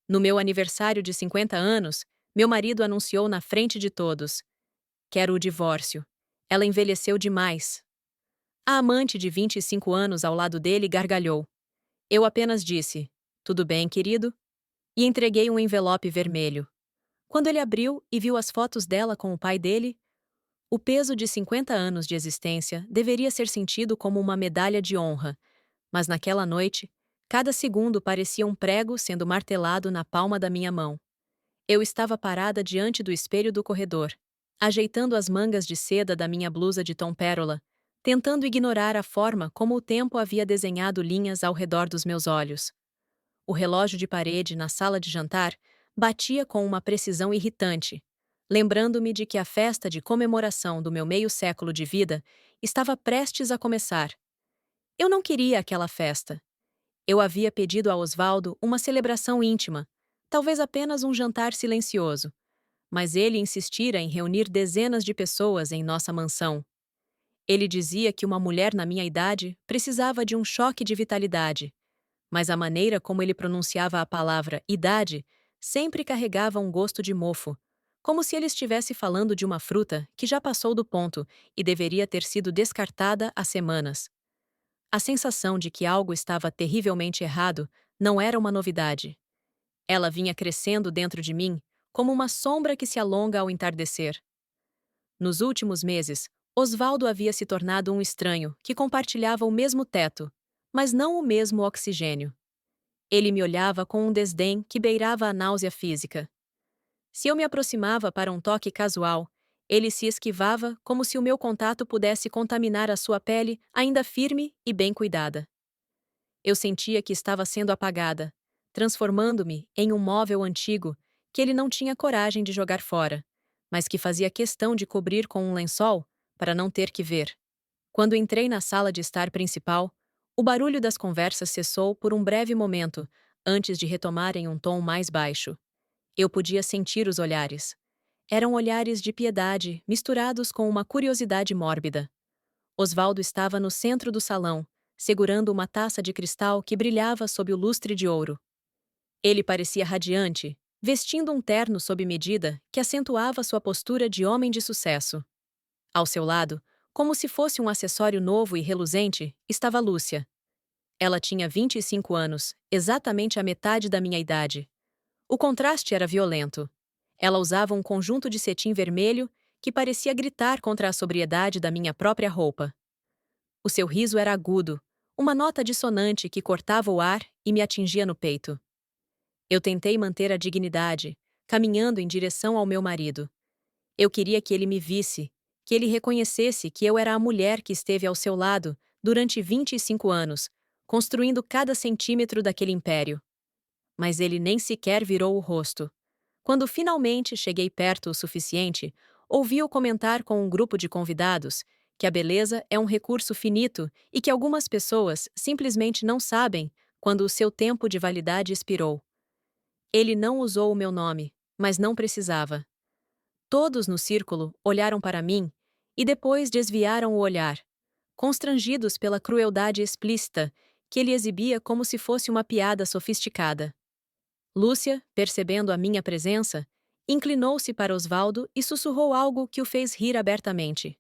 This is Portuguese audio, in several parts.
No meu aniversário de 50 anos, meu marido anunciou na frente de todos: quero o divórcio. Ela envelheceu demais. A amante de 25 anos ao lado dele gargalhou. Eu apenas disse: tudo bem, querido? E entreguei um envelope vermelho. Quando ele abriu e viu as fotos dela com o pai dele, o peso de 50 anos de existência deveria ser sentido como uma medalha de honra, mas naquela noite, cada segundo parecia um prego sendo martelado na palma da minha mão. Eu estava parada diante do espelho do corredor, ajeitando as mangas de seda da minha blusa de tom pérola, tentando ignorar a forma como o tempo havia desenhado linhas ao redor dos meus olhos. O relógio de parede na sala de jantar batia com uma precisão irritante, lembrando-me de que a festa de comemoração do meu meio século de vida estava prestes a começar. Eu não queria aquela festa. Eu havia pedido a Osvaldo uma celebração íntima, talvez apenas um jantar silencioso, mas ele insistira em reunir dezenas de pessoas em nossa mansão. Ele dizia que uma mulher na minha idade precisava de um choque de vitalidade, mas a maneira como ele pronunciava a palavra idade sempre carregava um gosto de mofo, como se ele estivesse falando de uma fruta que já passou do ponto e deveria ter sido descartada há semanas. A sensação de que algo estava terrivelmente errado não era uma novidade. Ela vinha crescendo dentro de mim, como uma sombra que se alonga ao entardecer. Nos últimos meses, Osvaldo havia se tornado um estranho que compartilhava o mesmo teto, mas não o mesmo oxigênio. Ele me olhava com um desdém que beirava a náusea física. Se eu me aproximava para um toque casual, ele se esquivava como se o meu contato pudesse contaminar a sua pele ainda firme e bem cuidada. Eu sentia que estava sendo apagada, transformando-me em um móvel antigo que ele não tinha coragem de jogar fora, mas que fazia questão de cobrir com um lençol para não ter que ver. Quando entrei na sala de estar principal, o barulho das conversas cessou por um breve momento, antes de retomar em um tom mais baixo. Eu podia sentir os olhares. Eram olhares de piedade misturados com uma curiosidade mórbida. Osvaldo estava no centro do salão, segurando uma taça de cristal que brilhava sob o lustre de ouro. Ele parecia radiante, vestindo um terno sob medida que acentuava sua postura de homem de sucesso. Ao seu lado, como se fosse um acessório novo e reluzente, estava Lúcia. Ela tinha 25 anos, exatamente a metade da minha idade. O contraste era violento. Ela usava um conjunto de cetim vermelho que parecia gritar contra a sobriedade da minha própria roupa. O seu riso era agudo, uma nota dissonante que cortava o ar e me atingia no peito. Eu tentei manter a dignidade, caminhando em direção ao meu marido. Eu queria que ele me visse, que ele reconhecesse que eu era a mulher que esteve ao seu lado durante 25 anos, construindo cada centímetro daquele império. Mas ele nem sequer virou o rosto. Quando finalmente cheguei perto o suficiente, ouvi-o comentar com um grupo de convidados que a beleza é um recurso finito e que algumas pessoas simplesmente não sabem quando o seu tempo de validade expirou. Ele não usou o meu nome, mas não precisava. Todos no círculo olharam para mim e depois desviaram o olhar, constrangidos pela crueldade explícita que ele exibia como se fosse uma piada sofisticada. Lúcia, percebendo a minha presença, inclinou-se para Osvaldo e sussurrou algo que o fez rir abertamente.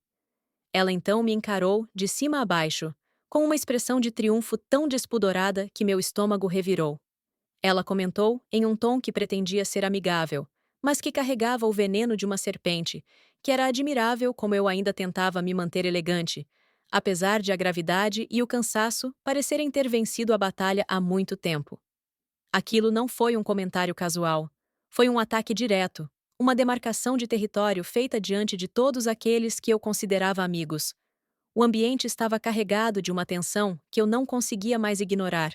Ela então me encarou, de cima a baixo, com uma expressão de triunfo tão despudorada que meu estômago revirou. Ela comentou, em um tom que pretendia ser amigável, mas que carregava o veneno de uma serpente, que era admirável como eu ainda tentava me manter elegante, apesar de a gravidade e o cansaço parecerem ter vencido a batalha há muito tempo. Aquilo não foi um comentário casual. Foi um ataque direto, uma demarcação de território feita diante de todos aqueles que eu considerava amigos. O ambiente estava carregado de uma tensão que eu não conseguia mais ignorar.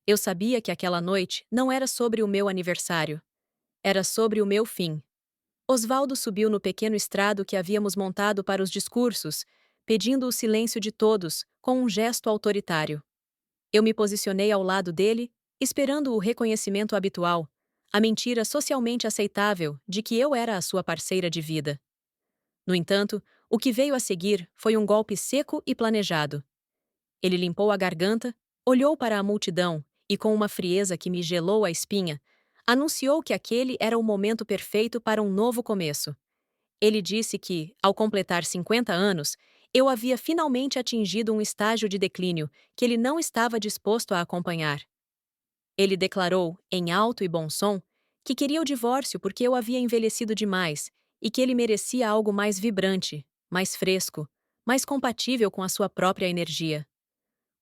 Eu sabia que aquela noite não era sobre o meu aniversário. Era sobre o meu fim. Osvaldo subiu no pequeno estrado que havíamos montado para os discursos, pedindo o silêncio de todos, com um gesto autoritário. Eu me posicionei ao lado dele, esperando o reconhecimento habitual, a mentira socialmente aceitável de que eu era a sua parceira de vida. No entanto, o que veio a seguir foi um golpe seco e planejado. Ele limpou a garganta, olhou para a multidão e, com uma frieza que me gelou a espinha, Anunciou que aquele era o momento perfeito para um novo começo. Ele disse que, ao completar 50 anos, eu havia finalmente atingido um estágio de declínio que ele não estava disposto a acompanhar. Ele declarou, em alto e bom som, que queria o divórcio porque eu havia envelhecido demais e que ele merecia algo mais vibrante, mais fresco, mais compatível com a sua própria energia.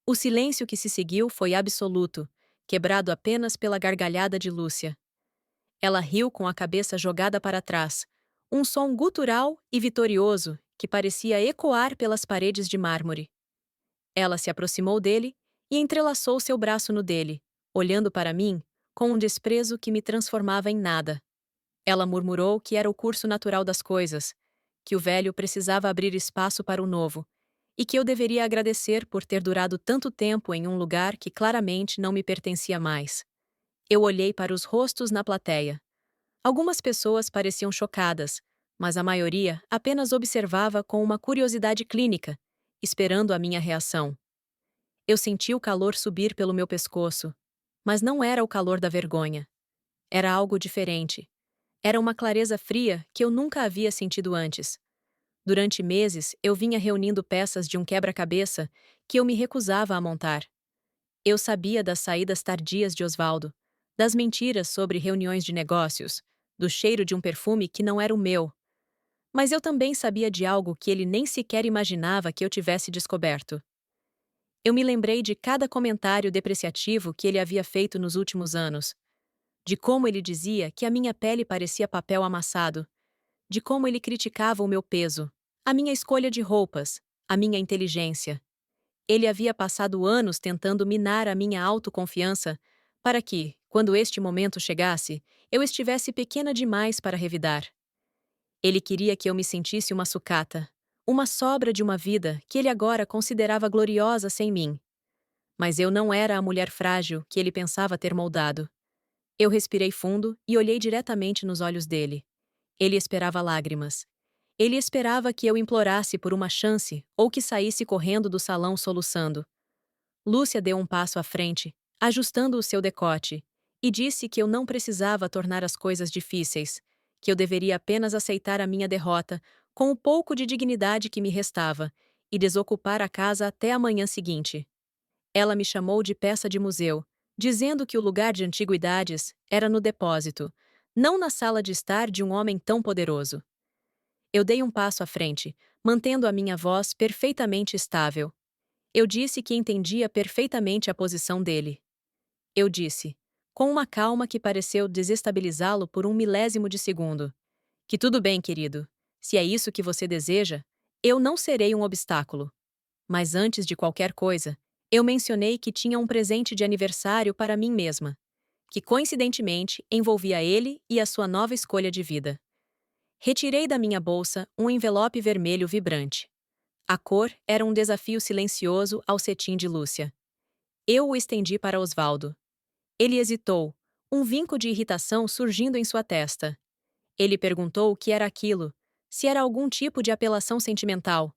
O silêncio que se seguiu foi absoluto, quebrado apenas pela gargalhada de Lúcia. Ela riu com a cabeça jogada para trás, um som gutural e vitorioso que parecia ecoar pelas paredes de mármore. Ela se aproximou dele e entrelaçou seu braço no dele, olhando para mim com um desprezo que me transformava em nada. Ela murmurou que era o curso natural das coisas, que o velho precisava abrir espaço para o novo, e que eu deveria agradecer por ter durado tanto tempo em um lugar que claramente não me pertencia mais. Eu olhei para os rostos na plateia. Algumas pessoas pareciam chocadas, mas a maioria apenas observava com uma curiosidade clínica, esperando a minha reação. Eu senti o calor subir pelo meu pescoço, mas não era o calor da vergonha. Era algo diferente. Era uma clareza fria que eu nunca havia sentido antes. Durante meses, eu vinha reunindo peças de um quebra-cabeça que eu me recusava a montar. Eu sabia das saídas tardias de Osvaldo, das mentiras sobre reuniões de negócios, do cheiro de um perfume que não era o meu. Mas eu também sabia de algo que ele nem sequer imaginava que eu tivesse descoberto. Eu me lembrei de cada comentário depreciativo que ele havia feito nos últimos anos, de como ele dizia que a minha pele parecia papel amassado, de como ele criticava o meu peso, a minha escolha de roupas, a minha inteligência. Ele havia passado anos tentando minar a minha autoconfiança para que, quando este momento chegasse, eu estivesse pequena demais para revidar. Ele queria que eu me sentisse uma sucata, uma sobra de uma vida que ele agora considerava gloriosa sem mim. Mas eu não era a mulher frágil que ele pensava ter moldado. Eu respirei fundo e olhei diretamente nos olhos dele. Ele esperava lágrimas. Ele esperava que eu implorasse por uma chance ou que saísse correndo do salão soluçando. Lúcia deu um passo à frente, ajustando o seu decote, e disse que eu não precisava tornar as coisas difíceis, que eu deveria apenas aceitar a minha derrota com o pouco de dignidade que me restava e desocupar a casa até a manhã seguinte. Ela me chamou de peça de museu, dizendo que o lugar de antiguidades era no depósito, não na sala de estar de um homem tão poderoso. Eu dei um passo à frente, mantendo a minha voz perfeitamente estável. Eu disse que entendia perfeitamente a posição dele. Eu disse, com uma calma que pareceu desestabilizá-lo por um milésimo de segundo, que tudo bem, querido. Se é isso que você deseja, eu não serei um obstáculo. Mas antes de qualquer coisa, eu mencionei que tinha um presente de aniversário para mim mesma, que coincidentemente envolvia ele e a sua nova escolha de vida. Retirei da minha bolsa um envelope vermelho vibrante. A cor era um desafio silencioso ao cetim de Lúcia. Eu o estendi para Osvaldo. Ele hesitou, um vinco de irritação surgindo em sua testa. Ele perguntou o que era aquilo, se era algum tipo de apelação sentimental.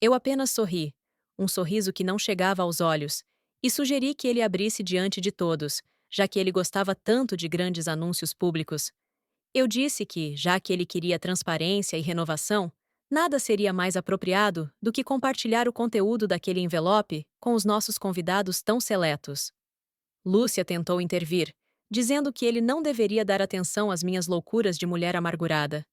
Eu apenas sorri, um sorriso que não chegava aos olhos, e sugeri que ele abrisse diante de todos, já que ele gostava tanto de grandes anúncios públicos. Eu disse que, já que ele queria transparência e renovação, nada seria mais apropriado do que compartilhar o conteúdo daquele envelope com os nossos convidados tão seletos. Lúcia tentou intervir, dizendo que ele não deveria dar atenção às minhas loucuras de mulher amargurada.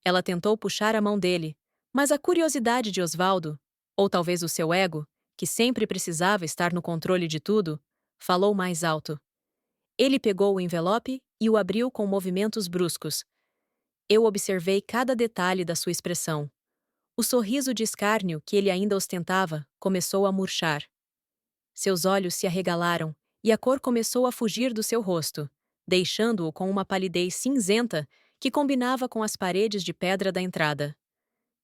Ela tentou puxar a mão dele, mas a curiosidade de Osvaldo, ou talvez o seu ego, que sempre precisava estar no controle de tudo, falou mais alto. Ele pegou o envelope e o abriu com movimentos bruscos. Eu observei cada detalhe da sua expressão. O sorriso de escárnio que ele ainda ostentava começou a murchar. Seus olhos se arregalaram e a cor começou a fugir do seu rosto, deixando-o com uma palidez cinzenta que combinava com as paredes de pedra da entrada.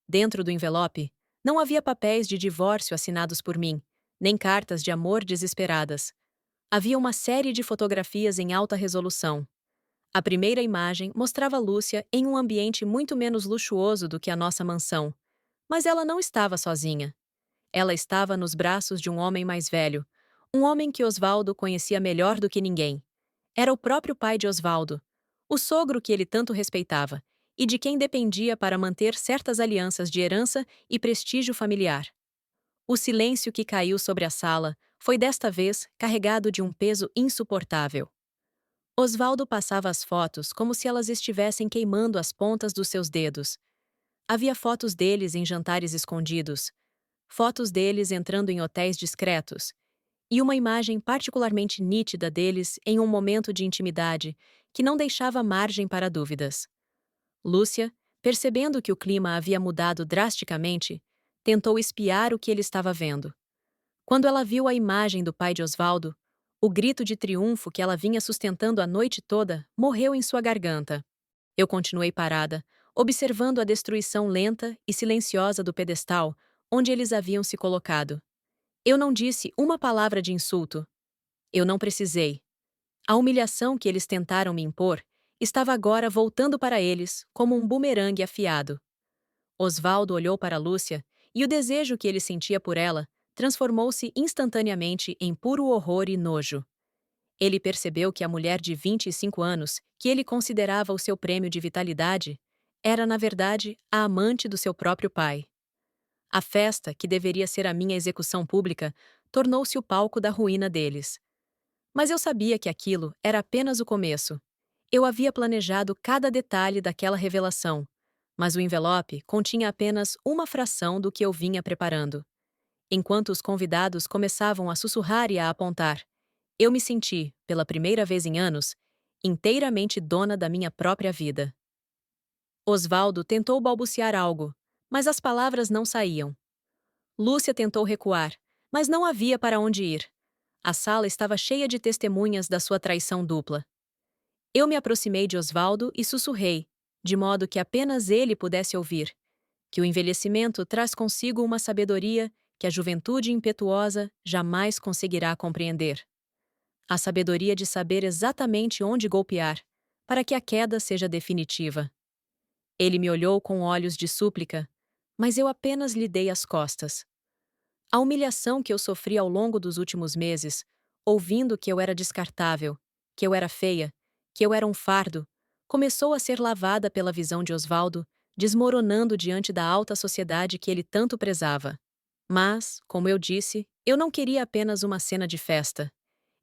Dentro do envelope, não havia papéis de divórcio assinados por mim, nem cartas de amor desesperadas. Havia uma série de fotografias em alta resolução. A primeira imagem mostrava Lúcia em um ambiente muito menos luxuoso do que a nossa mansão. Mas ela não estava sozinha. Ela estava nos braços de um homem mais velho, um homem que Osvaldo conhecia melhor do que ninguém. Era o próprio pai de Osvaldo, o sogro que ele tanto respeitava, e de quem dependia para manter certas alianças de herança e prestígio familiar. O silêncio que caiu sobre a sala foi desta vez carregado de um peso insuportável. Osvaldo passava as fotos como se elas estivessem queimando as pontas dos seus dedos. Havia fotos deles em jantares escondidos, fotos deles entrando em hotéis discretos, e uma imagem particularmente nítida deles em um momento de intimidade que não deixava margem para dúvidas. Lúcia, percebendo que o clima havia mudado drasticamente, tentou espiar o que ele estava vendo. Quando ela viu a imagem do pai de Osvaldo, o grito de triunfo que ela vinha sustentando a noite toda morreu em sua garganta. Eu continuei parada, observando a destruição lenta e silenciosa do pedestal onde eles haviam se colocado. Eu não disse uma palavra de insulto. Eu não precisei. A humilhação que eles tentaram me impor estava agora voltando para eles como um bumerangue afiado. Osvaldo olhou para Lúcia e o desejo que ele sentia por ela transformou-se instantaneamente em puro horror e nojo. Ele percebeu que a mulher de 25 anos, que ele considerava o seu prêmio de vitalidade, era, na verdade, a amante do seu próprio pai. A festa, que deveria ser a minha execução pública, tornou-se o palco da ruína deles. Mas eu sabia que aquilo era apenas o começo. Eu havia planejado cada detalhe daquela revelação, mas o envelope continha apenas uma fração do que eu vinha preparando. Enquanto os convidados começavam a sussurrar e a apontar, eu me senti, pela primeira vez em anos, inteiramente dona da minha própria vida. Osvaldo tentou balbuciar algo, mas as palavras não saíam. Lúcia tentou recuar, mas não havia para onde ir. A sala estava cheia de testemunhas da sua traição dupla. Eu me aproximei de Osvaldo e sussurrei, de modo que apenas ele pudesse ouvir, que o envelhecimento traz consigo uma sabedoria que a juventude impetuosa jamais conseguirá compreender. A sabedoria de saber exatamente onde golpear, para que a queda seja definitiva. Ele me olhou com olhos de súplica, mas eu apenas lhe dei as costas. A humilhação que eu sofri ao longo dos últimos meses, ouvindo que eu era descartável, que eu era feia, que eu era um fardo, começou a ser lavada pela visão de Osvaldo, desmoronando diante da alta sociedade que ele tanto prezava. Mas, como eu disse, eu não queria apenas uma cena de festa.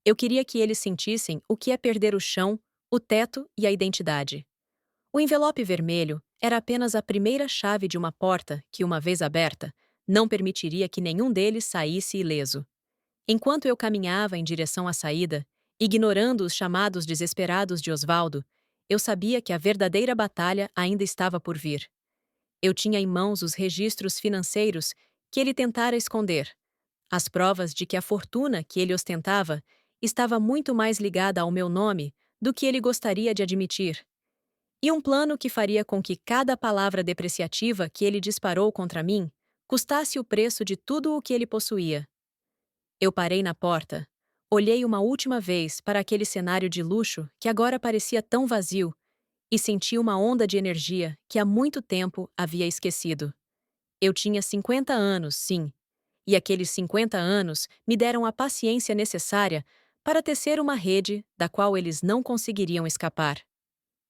Eu queria que eles sentissem o que é perder o chão, o teto e a identidade. O envelope vermelho era apenas a primeira chave de uma porta que, uma vez aberta, não permitiria que nenhum deles saísse ileso. Enquanto eu caminhava em direção à saída, ignorando os chamados desesperados de Osvaldo, eu sabia que a verdadeira batalha ainda estava por vir. Eu tinha em mãos os registros financeiros que ele tentara esconder, as provas de que a fortuna que ele ostentava estava muito mais ligada ao meu nome do que ele gostaria de admitir, e um plano que faria com que cada palavra depreciativa que ele disparou contra mim custasse o preço de tudo o que ele possuía. Eu parei na porta, olhei uma última vez para aquele cenário de luxo que agora parecia tão vazio e senti uma onda de energia que há muito tempo havia esquecido. Eu tinha 50 anos, sim, e aqueles 50 anos me deram a paciência necessária para tecer uma rede da qual eles não conseguiriam escapar.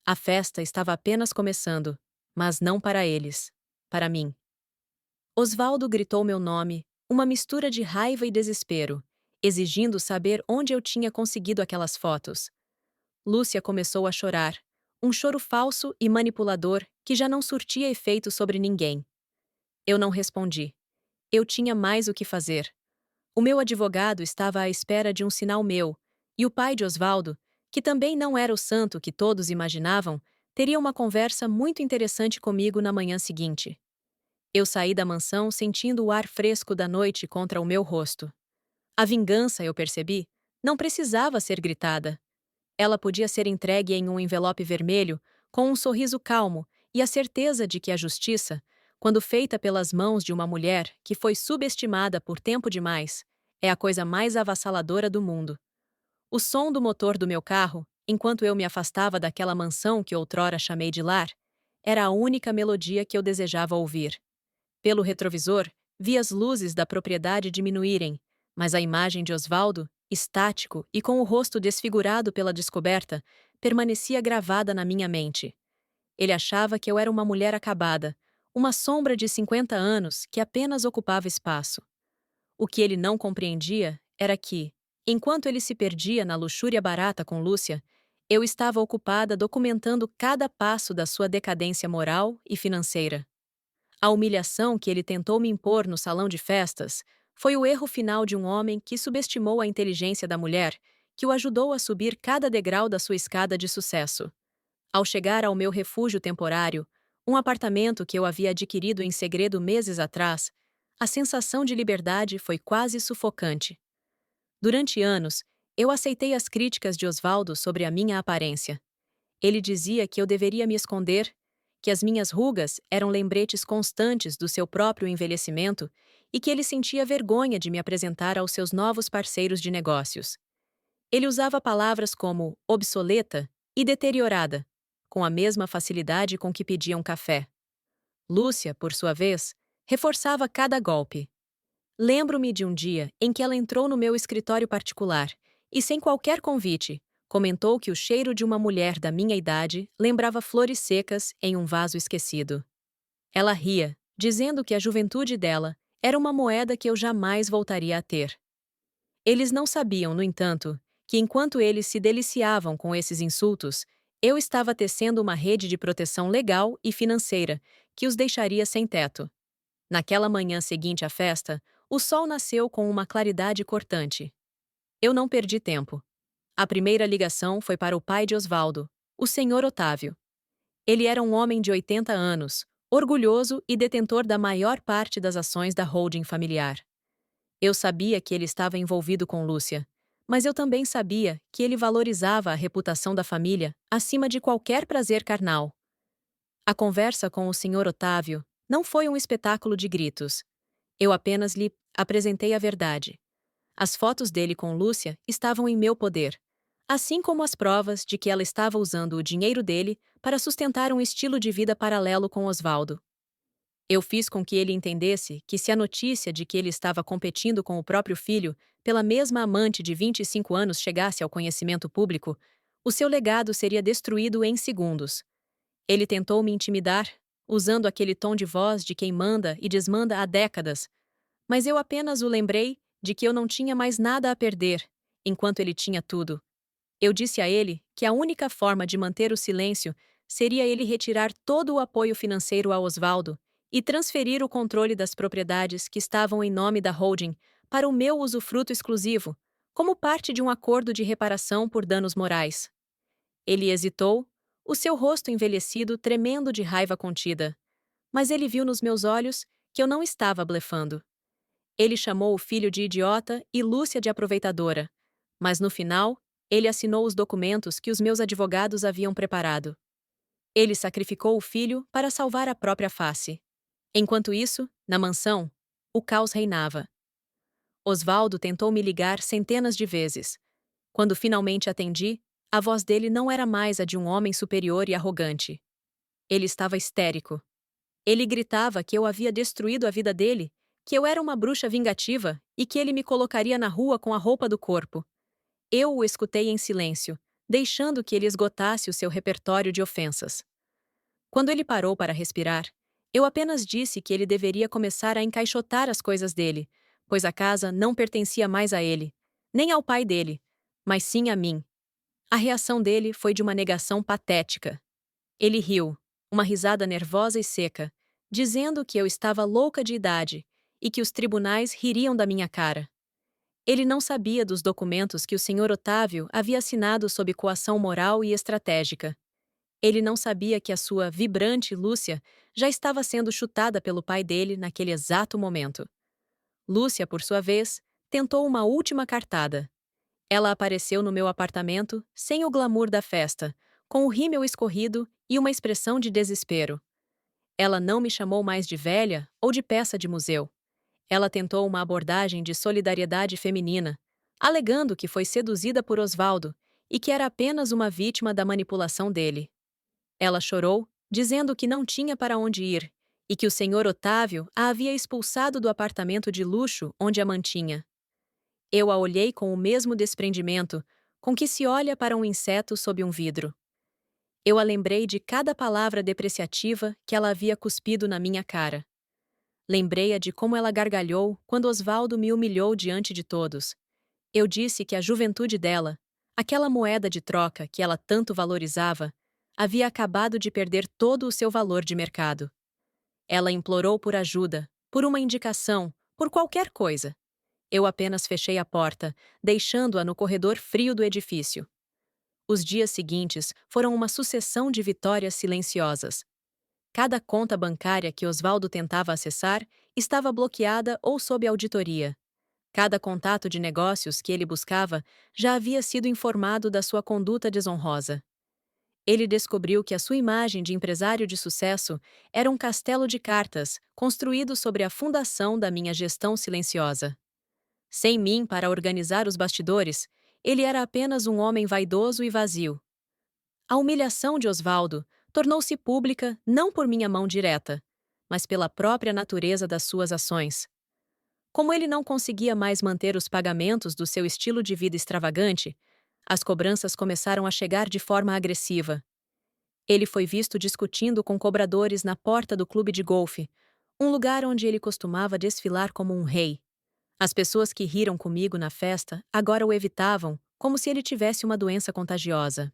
A festa estava apenas começando, mas não para eles, para mim. Osvaldo gritou meu nome, uma mistura de raiva e desespero, exigindo saber onde eu tinha conseguido aquelas fotos. Lúcia começou a chorar, um choro falso e manipulador que já não surtia efeito sobre ninguém. Eu não respondi. Eu tinha mais o que fazer. O meu advogado estava à espera de um sinal meu, e o pai de Osvaldo, que também não era o santo que todos imaginavam, teria uma conversa muito interessante comigo na manhã seguinte. Eu saí da mansão sentindo o ar fresco da noite contra o meu rosto. A vingança, eu percebi, não precisava ser gritada. Ela podia ser entregue em um envelope vermelho, com um sorriso calmo e a certeza de que a justiça, quando feita pelas mãos de uma mulher que foi subestimada por tempo demais, é a coisa mais avassaladora do mundo. O som do motor do meu carro, enquanto eu me afastava daquela mansão que outrora chamei de lar, era a única melodia que eu desejava ouvir. Pelo retrovisor, vi as luzes da propriedade diminuírem, mas a imagem de Osvaldo estático e com o rosto desfigurado pela descoberta, permanecia gravada na minha mente. Ele achava que eu era uma mulher acabada, uma sombra de 50 anos que apenas ocupava espaço. O que ele não compreendia era que, enquanto ele se perdia na luxúria barata com Lúcia, eu estava ocupada documentando cada passo da sua decadência moral e financeira. A humilhação que ele tentou me impor no salão de festas foi o erro final de um homem que subestimou a inteligência da mulher, que o ajudou a subir cada degrau da sua escada de sucesso. Ao chegar ao meu refúgio temporário, um apartamento que eu havia adquirido em segredo meses atrás, a sensação de liberdade foi quase sufocante. Durante anos, eu aceitei as críticas de Osvaldo sobre a minha aparência. Ele dizia que eu deveria me esconder, que as minhas rugas eram lembretes constantes do seu próprio envelhecimento e que ele sentia vergonha de me apresentar aos seus novos parceiros de negócios. Ele usava palavras como obsoleta e deteriorada, com a mesma facilidade com que pediam café. Lúcia, por sua vez, reforçava cada golpe. Lembro-me de um dia em que ela entrou no meu escritório particular e, sem qualquer convite, comentou que o cheiro de uma mulher da minha idade lembrava flores secas em um vaso esquecido. Ela ria, dizendo que a juventude dela era uma moeda que eu jamais voltaria a ter. Eles não sabiam, no entanto, que enquanto eles se deliciavam com esses insultos, eu estava tecendo uma rede de proteção legal e financeira que os deixaria sem teto. Naquela manhã seguinte à festa, o sol nasceu com uma claridade cortante. Eu não perdi tempo. A primeira ligação foi para o pai de Osvaldo, o senhor Otávio. Ele era um homem de 80 anos, orgulhoso e detentor da maior parte das ações da holding familiar. Eu sabia que ele estava envolvido com Lúcia, mas eu também sabia que ele valorizava a reputação da família acima de qualquer prazer carnal. A conversa com o senhor Otávio não foi um espetáculo de gritos. Eu apenas lhe apresentei a verdade. As fotos dele com Lúcia estavam em meu poder, assim como as provas de que ela estava usando o dinheiro dele para sustentar um estilo de vida paralelo com Osvaldo. Eu fiz com que ele entendesse que se a notícia de que ele estava competindo com o próprio filho pela mesma amante de 25 anos chegasse ao conhecimento público, o seu legado seria destruído em segundos. Ele tentou me intimidar, usando aquele tom de voz de quem manda e desmanda há décadas, mas eu apenas o lembrei de que eu não tinha mais nada a perder, enquanto ele tinha tudo. Eu disse a ele que a única forma de manter o silêncio seria ele retirar todo o apoio financeiro a Osvaldo e transferir o controle das propriedades que estavam em nome da holding para o meu usufruto exclusivo, como parte de um acordo de reparação por danos morais. Ele hesitou, o seu rosto envelhecido tremendo de raiva contida. Mas ele viu nos meus olhos que eu não estava blefando. Ele chamou o filho de idiota e Lúcia de aproveitadora, mas no final, ele assinou os documentos que os meus advogados haviam preparado. Ele sacrificou o filho para salvar a própria face. Enquanto isso, na mansão, o caos reinava. Osvaldo tentou me ligar centenas de vezes. Quando finalmente atendi, a voz dele não era mais a de um homem superior e arrogante. Ele estava histérico. Ele gritava que eu havia destruído a vida dele, que eu era uma bruxa vingativa e que ele me colocaria na rua com a roupa do corpo. Eu o escutei em silêncio, deixando que ele esgotasse o seu repertório de ofensas. Quando ele parou para respirar, eu apenas disse que ele deveria começar a encaixotar as coisas dele, pois a casa não pertencia mais a ele, nem ao pai dele, mas sim a mim. A reação dele foi de uma negação patética. Ele riu, uma risada nervosa e seca, dizendo que eu estava louca de idade e que os tribunais ririam da minha cara. Ele não sabia dos documentos que o senhor Otávio havia assinado sob coação moral e estratégica. Ele não sabia que a sua vibrante Lúcia já estava sendo chutada pelo pai dele naquele exato momento. Lúcia, por sua vez, tentou uma última cartada. Ela apareceu no meu apartamento, sem o glamour da festa, com o rímel escorrido e uma expressão de desespero. Ela não me chamou mais de velha ou de peça de museu. Ela tentou uma abordagem de solidariedade feminina, alegando que foi seduzida por Osvaldo e que era apenas uma vítima da manipulação dele. Ela chorou, dizendo que não tinha para onde ir e que o senhor Otávio a havia expulsado do apartamento de luxo onde a mantinha. Eu a olhei com o mesmo desprendimento com que se olha para um inseto sob um vidro. Eu a lembrei de cada palavra depreciativa que ela havia cuspido na minha cara. Lembrei-a de como ela gargalhou quando Osvaldo me humilhou diante de todos. Eu disse que a juventude dela, aquela moeda de troca que ela tanto valorizava, havia acabado de perder todo o seu valor de mercado. Ela implorou por ajuda, por uma indicação, por qualquer coisa. Eu apenas fechei a porta, deixando-a no corredor frio do edifício. Os dias seguintes foram uma sucessão de vitórias silenciosas. Cada conta bancária que Osvaldo tentava acessar estava bloqueada ou sob auditoria. Cada contato de negócios que ele buscava já havia sido informado da sua conduta desonrosa. Ele descobriu que a sua imagem de empresário de sucesso era um castelo de cartas construído sobre a fundação da minha gestão silenciosa. Sem mim para organizar os bastidores, ele era apenas um homem vaidoso e vazio. A humilhação de Osvaldo tornou-se pública não por minha mão direta, mas pela própria natureza das suas ações. Como ele não conseguia mais manter os pagamentos do seu estilo de vida extravagante, as cobranças começaram a chegar de forma agressiva. Ele foi visto discutindo com cobradores na porta do clube de golfe, um lugar onde ele costumava desfilar como um rei. As pessoas que riram comigo na festa agora o evitavam, como se ele tivesse uma doença contagiosa.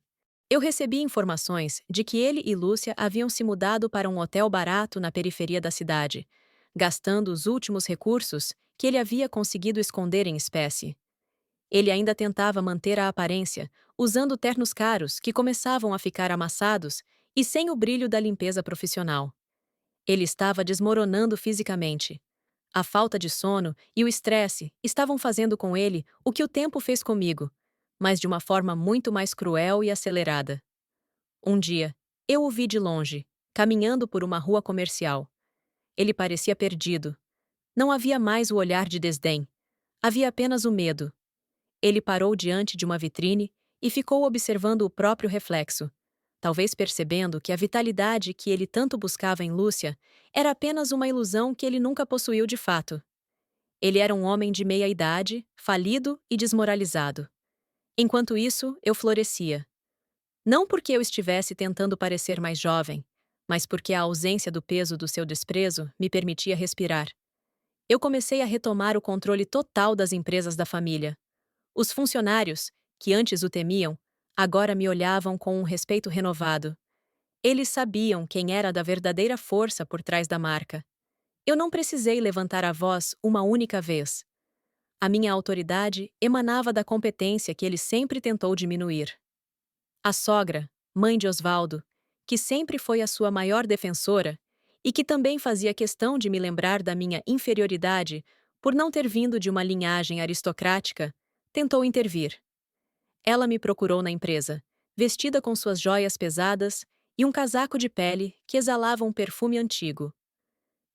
Eu recebi informações de que ele e Lúcia haviam se mudado para um hotel barato na periferia da cidade, gastando os últimos recursos que ele havia conseguido esconder em espécie. Ele ainda tentava manter a aparência, usando ternos caros que começavam a ficar amassados e sem o brilho da limpeza profissional. Ele estava desmoronando fisicamente. A falta de sono e o estresse estavam fazendo com ele o que o tempo fez comigo, mas de uma forma muito mais cruel e acelerada. Um dia, eu o vi de longe, caminhando por uma rua comercial. Ele parecia perdido. Não havia mais o olhar de desdém. Havia apenas o medo. Ele parou diante de uma vitrine e ficou observando o próprio reflexo, talvez percebendo que a vitalidade que ele tanto buscava em Lúcia era apenas uma ilusão que ele nunca possuiu de fato. Ele era um homem de meia-idade, falido e desmoralizado. Enquanto isso, eu florescia. Não porque eu estivesse tentando parecer mais jovem, mas porque a ausência do peso do seu desprezo me permitia respirar. Eu comecei a retomar o controle total das empresas da família. Os funcionários, que antes o temiam, agora me olhavam com um respeito renovado. Eles sabiam quem era da verdadeira força por trás da marca. Eu não precisei levantar a voz uma única vez. A minha autoridade emanava da competência que ele sempre tentou diminuir. A sogra, mãe de Osvaldo, que sempre foi a sua maior defensora e que também fazia questão de me lembrar da minha inferioridade por não ter vindo de uma linhagem aristocrática, tentou intervir. Ela me procurou na empresa, vestida com suas joias pesadas e um casaco de pele que exalava um perfume antigo.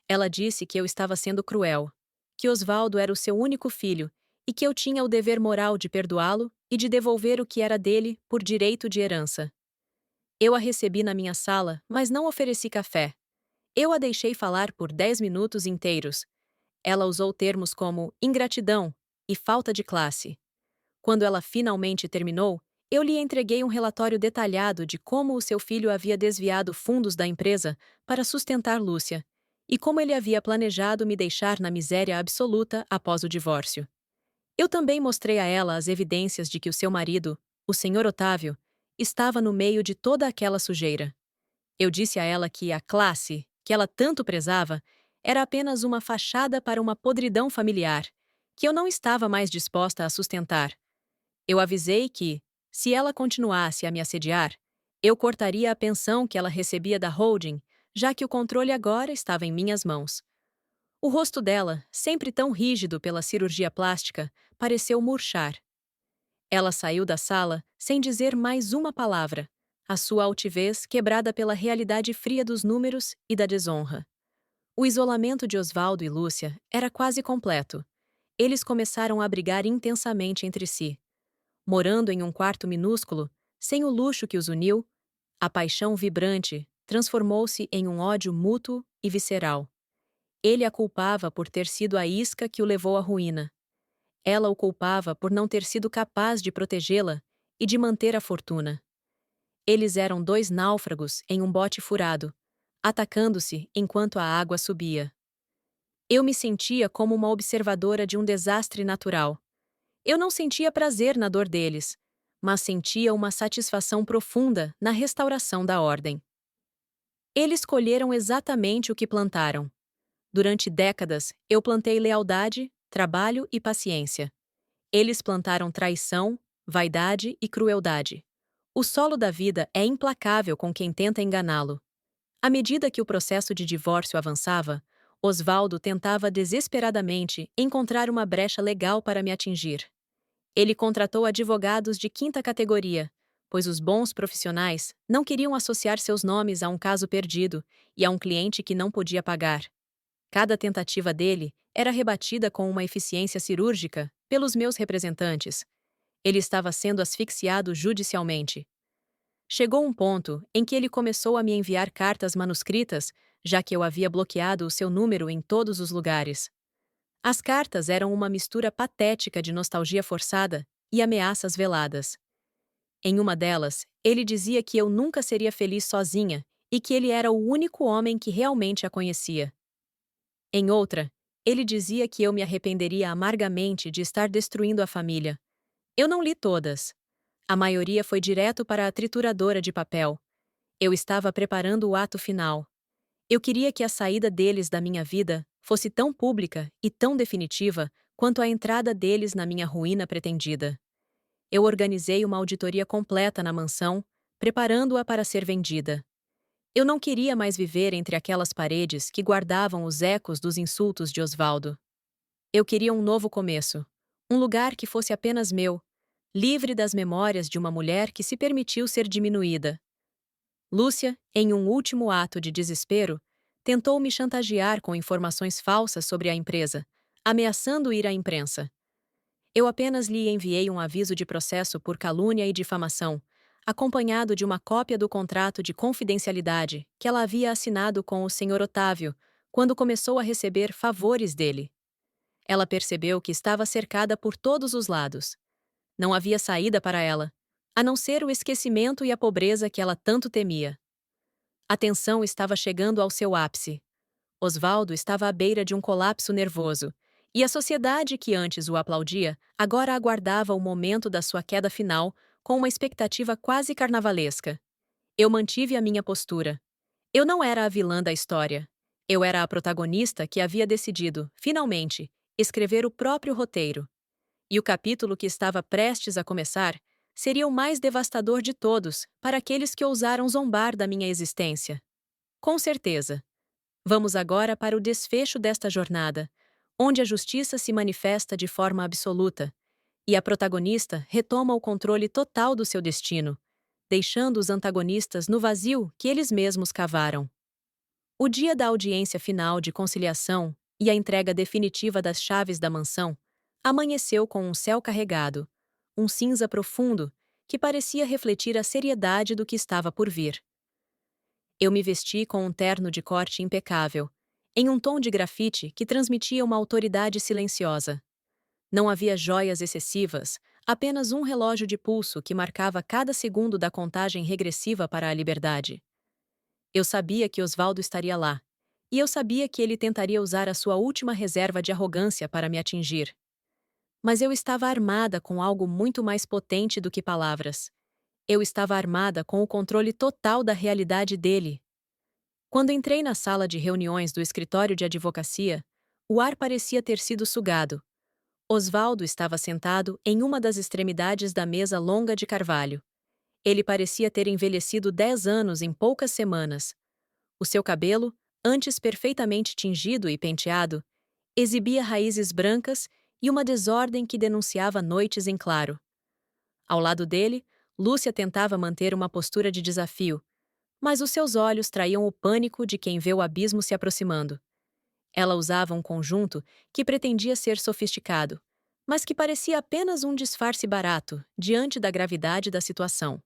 Ela disse que eu estava sendo cruel, que Osvaldo era o seu único filho e que eu tinha o dever moral de perdoá-lo e de devolver o que era dele por direito de herança. Eu a recebi na minha sala, mas não ofereci café. Eu a deixei falar por 10 minutos inteiros. Ela usou termos como ingratidão e falta de classe. Quando ela finalmente terminou, eu lhe entreguei um relatório detalhado de como o seu filho havia desviado fundos da empresa para sustentar Lúcia e como ele havia planejado me deixar na miséria absoluta após o divórcio. Eu também mostrei a ela as evidências de que o seu marido, o Sr. Otávio, estava no meio de toda aquela sujeira. Eu disse a ela que a classe, que ela tanto prezava, era apenas uma fachada para uma podridão familiar, que eu não estava mais disposta a sustentar. Eu avisei que, se ela continuasse a me assediar, eu cortaria a pensão que ela recebia da holding, já que o controle agora estava em minhas mãos. O rosto dela, sempre tão rígido pela cirurgia plástica, pareceu murchar. Ela saiu da sala sem dizer mais uma palavra, a sua altivez quebrada pela realidade fria dos números e da desonra. O isolamento de Osvaldo e Lúcia era quase completo. Eles começaram a brigar intensamente entre si. Morando em um quarto minúsculo, sem o luxo que os uniu, a paixão vibrante transformou-se em um ódio mútuo e visceral. Ele a culpava por ter sido a isca que o levou à ruína. ela o culpava por não ter sido capaz de protegê-la e de manter a fortuna. Eles eram dois náufragos em um bote furado, atacando-se enquanto a água subia. Eu me sentia como uma observadora de um desastre natural. Eu não sentia prazer na dor deles, mas sentia uma satisfação profunda na restauração da ordem. Eles colheram exatamente o que plantaram. Durante décadas, eu plantei lealdade, trabalho e paciência. Eles plantaram traição, vaidade e crueldade. O solo da vida é implacável com quem tenta enganá-lo. À medida que o processo de divórcio avançava, Osvaldo tentava desesperadamente encontrar uma brecha legal para me atingir. Ele contratou advogados de quinta categoria, pois os bons profissionais não queriam associar seus nomes a um caso perdido e a um cliente que não podia pagar. Cada tentativa dele era rebatida com uma eficiência cirúrgica pelos meus representantes. Ele estava sendo asfixiado judicialmente. Chegou um ponto em que ele começou a me enviar cartas manuscritas, já que eu havia bloqueado o seu número em todos os lugares. As cartas eram uma mistura patética de nostalgia forçada e ameaças veladas. Em uma delas, ele dizia que eu nunca seria feliz sozinha e que ele era o único homem que realmente a conhecia. Em outra, ele dizia que eu me arrependeria amargamente de estar destruindo a família. Eu não li todas. A maioria foi direto para a trituradora de papel. Eu estava preparando o ato final. Eu queria que a saída deles da minha vida fosse tão pública e tão definitiva quanto a entrada deles na minha ruína pretendida. Eu organizei uma auditoria completa na mansão, preparando-a para ser vendida. Eu não queria mais viver entre aquelas paredes que guardavam os ecos dos insultos de Osvaldo. Eu queria um novo começo. Um lugar que fosse apenas meu, livre das memórias de uma mulher que se permitiu ser diminuída. Lúcia, em um último ato de desespero, tentou me chantagear com informações falsas sobre a empresa, ameaçando ir à imprensa. Eu apenas lhe enviei um aviso de processo por calúnia e difamação, acompanhado de uma cópia do contrato de confidencialidade que ela havia assinado com o Sr. Otávio quando começou a receber favores dele. Ela percebeu que estava cercada por todos os lados. Não havia saída para ela, a não ser o esquecimento e a pobreza que ela tanto temia. A tensão estava chegando ao seu ápice. Osvaldo estava à beira de um colapso nervoso, e a sociedade que antes o aplaudia agora aguardava o momento da sua queda final com uma expectativa quase carnavalesca. Eu mantive a minha postura. Eu não era a vilã da história. Eu era a protagonista que havia decidido, finalmente, escrever o próprio roteiro. E o capítulo que estava prestes a começar seria o mais devastador de todos para aqueles que ousaram zombar da minha existência. Com certeza. Vamos agora para o desfecho desta jornada, onde a justiça se manifesta de forma absoluta e a protagonista retoma o controle total do seu destino, deixando os antagonistas no vazio que eles mesmos cavaram. O dia da audiência final de conciliação e a entrega definitiva das chaves da mansão amanheceu com um céu carregado, um cinza profundo que parecia refletir a seriedade do que estava por vir. Eu me vesti com um terno de corte impecável, em um tom de grafite que transmitia uma autoridade silenciosa. Não havia joias excessivas, apenas um relógio de pulso que marcava cada segundo da contagem regressiva para a liberdade. Eu sabia que Osvaldo estaria lá, e eu sabia que ele tentaria usar a sua última reserva de arrogância para me atingir. Mas eu estava armada com algo muito mais potente do que palavras. Eu estava armada com o controle total da realidade dele. Quando entrei na sala de reuniões do escritório de advocacia, o ar parecia ter sido sugado. Osvaldo estava sentado em uma das extremidades da mesa longa de carvalho. Ele parecia ter envelhecido 10 anos em poucas semanas. O seu cabelo, antes perfeitamente tingido e penteado, exibia raízes brancas e uma desordem que denunciava noites em claro. Ao lado dele, Lúcia tentava manter uma postura de desafio, mas os seus olhos traíam o pânico de quem vê o abismo se aproximando. Ela usava um conjunto que pretendia ser sofisticado, mas que parecia apenas um disfarce barato diante da gravidade da situação.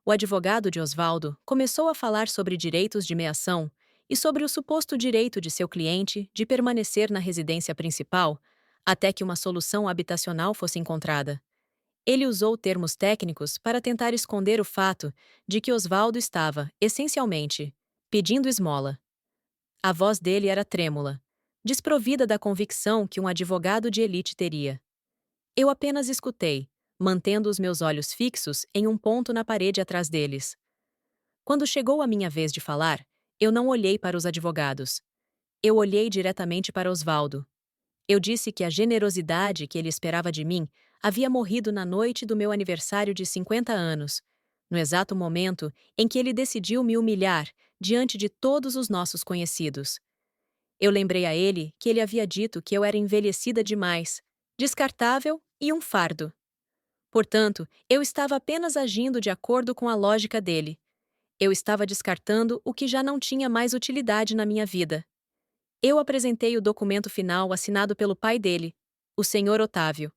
O advogado de Osvaldo começou a falar sobre direitos de meação e sobre o suposto direito de seu cliente de permanecer na residência principal até que uma solução habitacional fosse encontrada. Ele usou termos técnicos para tentar esconder o fato de que Osvaldo estava, essencialmente, pedindo esmola. A voz dele era trêmula, desprovida da convicção que um advogado de elite teria. Eu apenas escutei, mantendo os meus olhos fixos em um ponto na parede atrás deles. Quando chegou a minha vez de falar, eu não olhei para os advogados. Eu olhei diretamente para Osvaldo. Eu disse que a generosidade que ele esperava de mim havia morrido na noite do meu aniversário de 50 anos, no exato momento em que ele decidiu me humilhar diante de todos os nossos conhecidos. Eu lembrei a ele que ele havia dito que eu era envelhecida demais, descartável e um fardo. Portanto, eu estava apenas agindo de acordo com a lógica dele. Eu estava descartando o que já não tinha mais utilidade na minha vida. Eu apresentei o documento final assinado pelo pai dele, o Sr. Otávio.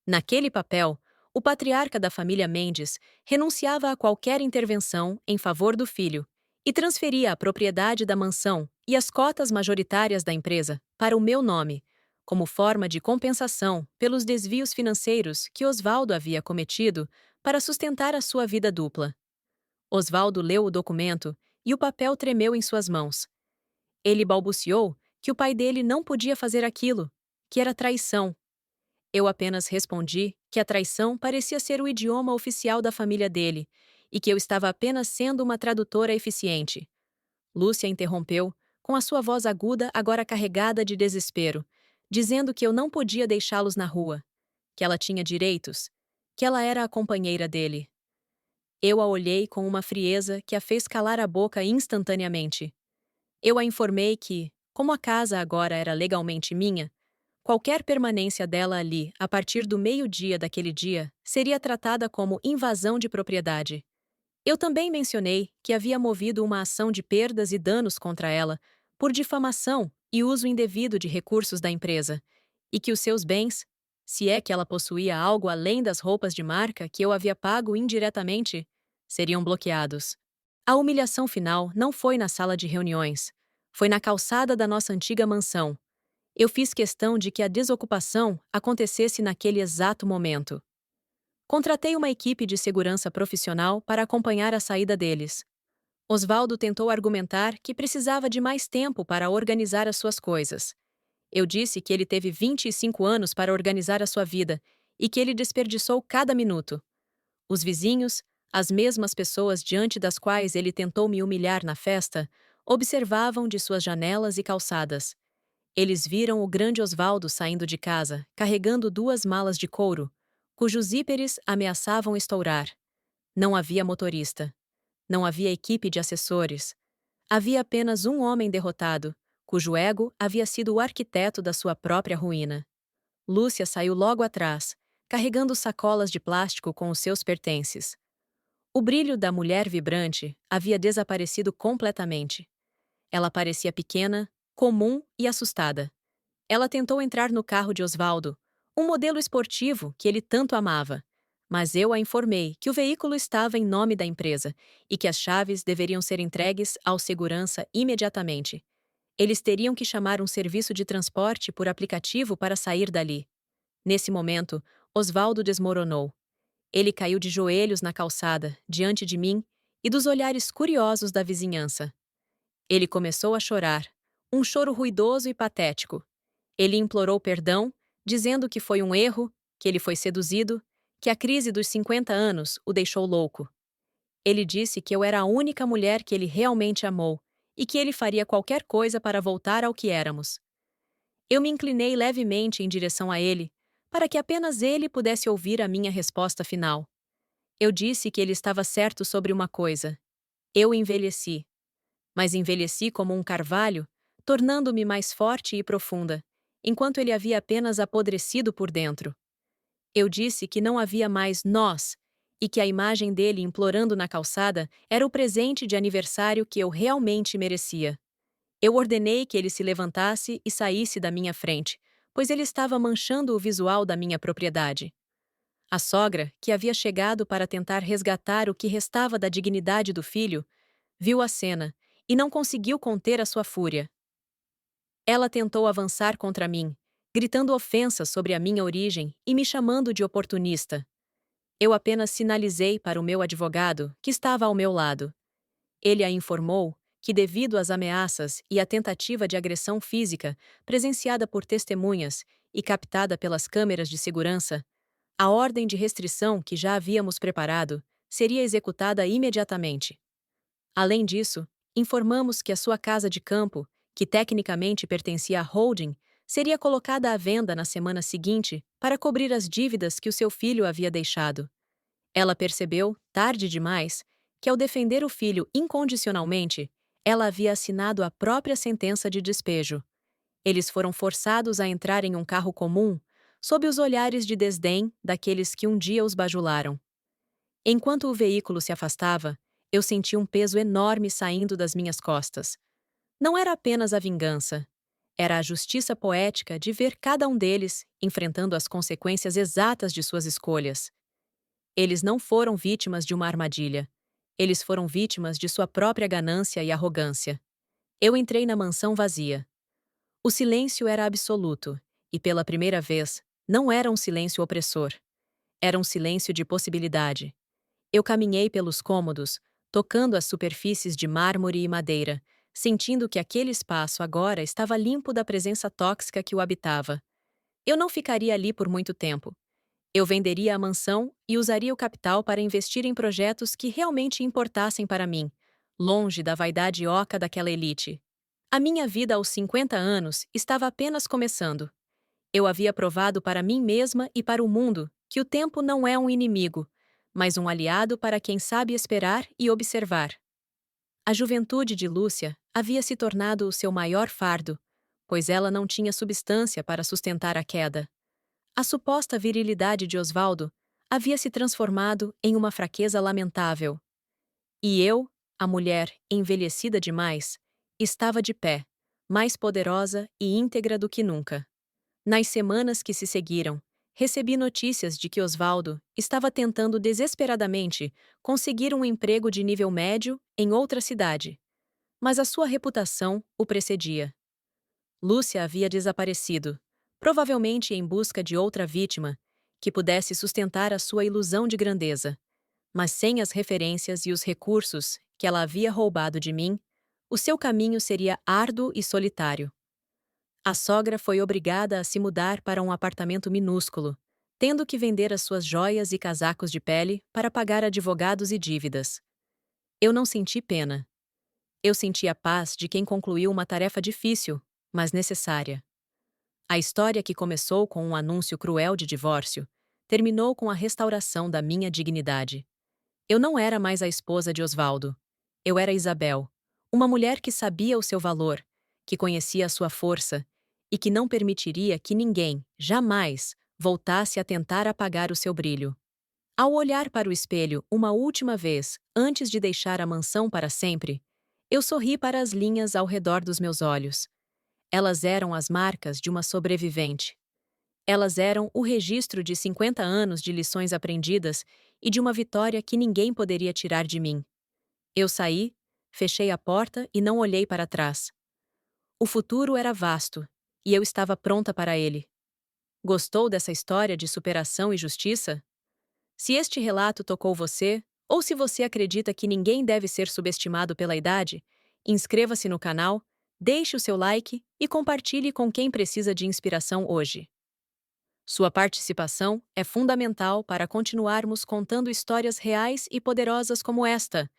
Naquele papel, o patriarca da família Mendes renunciava a qualquer intervenção em favor do filho e transferia a propriedade da mansão e as cotas majoritárias da empresa para o meu nome, como forma de compensação pelos desvios financeiros que Osvaldo havia cometido para sustentar a sua vida dupla. Osvaldo leu o documento e o papel tremeu em suas mãos. Ele balbuciou que o pai dele não podia fazer aquilo, que era traição. Eu apenas respondi que a traição parecia ser o idioma oficial da família dele e que eu estava apenas sendo uma tradutora eficiente. Lúcia interrompeu, com a sua voz aguda agora carregada de desespero, dizendo que eu não podia deixá-los na rua, que ela tinha direitos, que ela era a companheira dele. Eu a olhei com uma frieza que a fez calar a boca instantaneamente. Eu a informei que, como a casa agora era legalmente minha, qualquer permanência dela ali a partir do meio-dia daquele dia seria tratada como invasão de propriedade. Eu também mencionei que havia movido uma ação de perdas e danos contra ela por difamação e uso indevido de recursos da empresa, e que os seus bens, se é que ela possuía algo além das roupas de marca que eu havia pago indiretamente, seriam bloqueados. A humilhação final não foi na sala de reuniões, foi na calçada da nossa antiga mansão. Eu fiz questão de que a desocupação acontecesse naquele exato momento. Contratei uma equipe de segurança profissional para acompanhar a saída deles. Osvaldo tentou argumentar que precisava de mais tempo para organizar as suas coisas. Eu disse que ele teve 25 anos para organizar a sua vida e que ele desperdiçou cada minuto. Os vizinhos, as mesmas pessoas diante das quais ele tentou me humilhar na festa, observavam de suas janelas e calçadas. Eles viram o grande Osvaldo saindo de casa, carregando 2 malas de couro, cujos zíperes ameaçavam estourar. Não havia motorista. Não havia equipe de assessores. Havia apenas um homem derrotado, cujo ego havia sido o arquiteto da sua própria ruína. Lúcia saiu logo atrás, carregando sacolas de plástico com os seus pertences. O brilho da mulher vibrante havia desaparecido completamente. Ela parecia pequena, comum e assustada. Ela tentou entrar no carro de Osvaldo, um modelo esportivo que ele tanto amava, mas eu a informei que o veículo estava em nome da empresa e que as chaves deveriam ser entregues ao segurança imediatamente. Eles teriam que chamar um serviço de transporte por aplicativo para sair dali. Nesse momento, Osvaldo desmoronou. Ele caiu de joelhos na calçada, diante de mim e dos olhares curiosos da vizinhança. Ele começou a chorar, um choro ruidoso e patético. Ele implorou perdão, dizendo que foi um erro, que ele foi seduzido, que a crise dos 50 anos o deixou louco. Ele disse que eu era a única mulher que ele realmente amou e que ele faria qualquer coisa para voltar ao que éramos. Eu me inclinei levemente em direção a ele, para que apenas ele pudesse ouvir a minha resposta final. Eu disse que ele estava certo sobre uma coisa. Eu envelheci. Mas envelheci como um carvalho, tornando-me mais forte e profunda, enquanto ele havia apenas apodrecido por dentro. Eu disse que não havia mais nós, e que a imagem dele implorando na calçada era o presente de aniversário que eu realmente merecia. Eu ordenei que ele se levantasse e saísse da minha frente, pois ele estava manchando o visual da minha propriedade. A sogra, que havia chegado para tentar resgatar o que restava da dignidade do filho, viu a cena e não conseguiu conter a sua fúria. Ela tentou avançar contra mim, gritando ofensas sobre a minha origem e me chamando de oportunista. Eu apenas sinalizei para o meu advogado, que estava ao meu lado. Ele a informou que, devido às ameaças e à tentativa de agressão física presenciada por testemunhas e captada pelas câmeras de segurança, a ordem de restrição que já havíamos preparado seria executada imediatamente. Além disso, informamos que a sua casa de campo, que tecnicamente pertencia à holding, seria colocada à venda na semana seguinte para cobrir as dívidas que o seu filho havia deixado. Ela percebeu, tarde demais, que ao defender o filho incondicionalmente, ela havia assinado a própria sentença de despejo. Eles foram forçados a entrar em um carro comum, sob os olhares de desdém daqueles que um dia os bajularam. Enquanto o veículo se afastava, eu senti um peso enorme saindo das minhas costas. Não era apenas a vingança. Era a justiça poética de ver cada um deles enfrentando as consequências exatas de suas escolhas. Eles não foram vítimas de uma armadilha. Eles foram vítimas de sua própria ganância e arrogância. Eu entrei na mansão vazia. O silêncio era absoluto, e pela primeira vez, não era um silêncio opressor. Era um silêncio de possibilidade. Eu caminhei pelos cômodos, tocando as superfícies de mármore e madeira, sentindo que aquele espaço agora estava limpo da presença tóxica que o habitava. Eu não ficaria ali por muito tempo. Eu venderia a mansão e usaria o capital para investir em projetos que realmente importassem para mim, longe da vaidade oca daquela elite. A minha vida aos 50 anos estava apenas começando. Eu havia provado para mim mesma e para o mundo que o tempo não é um inimigo, mas um aliado para quem sabe esperar e observar. A juventude de Lúcia havia se tornado o seu maior fardo, pois ela não tinha substância para sustentar a queda. A suposta virilidade de Osvaldo havia se transformado em uma fraqueza lamentável. E eu, a mulher envelhecida demais, estava de pé, mais poderosa e íntegra do que nunca. Nas semanas que se seguiram, recebi notícias de que Osvaldo estava tentando desesperadamente conseguir um emprego de nível médio em outra cidade. Mas a sua reputação o precedia. Lúcia havia desaparecido, provavelmente em busca de outra vítima que pudesse sustentar a sua ilusão de grandeza. Mas sem as referências e os recursos que ela havia roubado de mim, o seu caminho seria árduo e solitário. A sogra foi obrigada a se mudar para um apartamento minúsculo, tendo que vender as suas joias e casacos de pele para pagar advogados e dívidas. Eu não senti pena. Eu senti a paz de quem concluiu uma tarefa difícil, mas necessária. A história que começou com um anúncio cruel de divórcio terminou com a restauração da minha dignidade. Eu não era mais a esposa de Osvaldo. Eu era Isabel, uma mulher que sabia o seu valor, que conhecia a sua força e que não permitiria que ninguém, jamais, voltasse a tentar apagar o seu brilho. Ao olhar para o espelho uma última vez antes de deixar a mansão para sempre, eu sorri para as linhas ao redor dos meus olhos. Elas eram as marcas de uma sobrevivente. Elas eram o registro de 50 anos de lições aprendidas e de uma vitória que ninguém poderia tirar de mim. Eu saí, fechei a porta e não olhei para trás. O futuro era vasto, e eu estava pronta para ele. Gostou dessa história de superação e justiça? Se este relato tocou você, ou se você acredita que ninguém deve ser subestimado pela idade, inscreva-se no canal, deixe o seu like e compartilhe com quem precisa de inspiração hoje. Sua participação é fundamental para continuarmos contando histórias reais e poderosas como esta,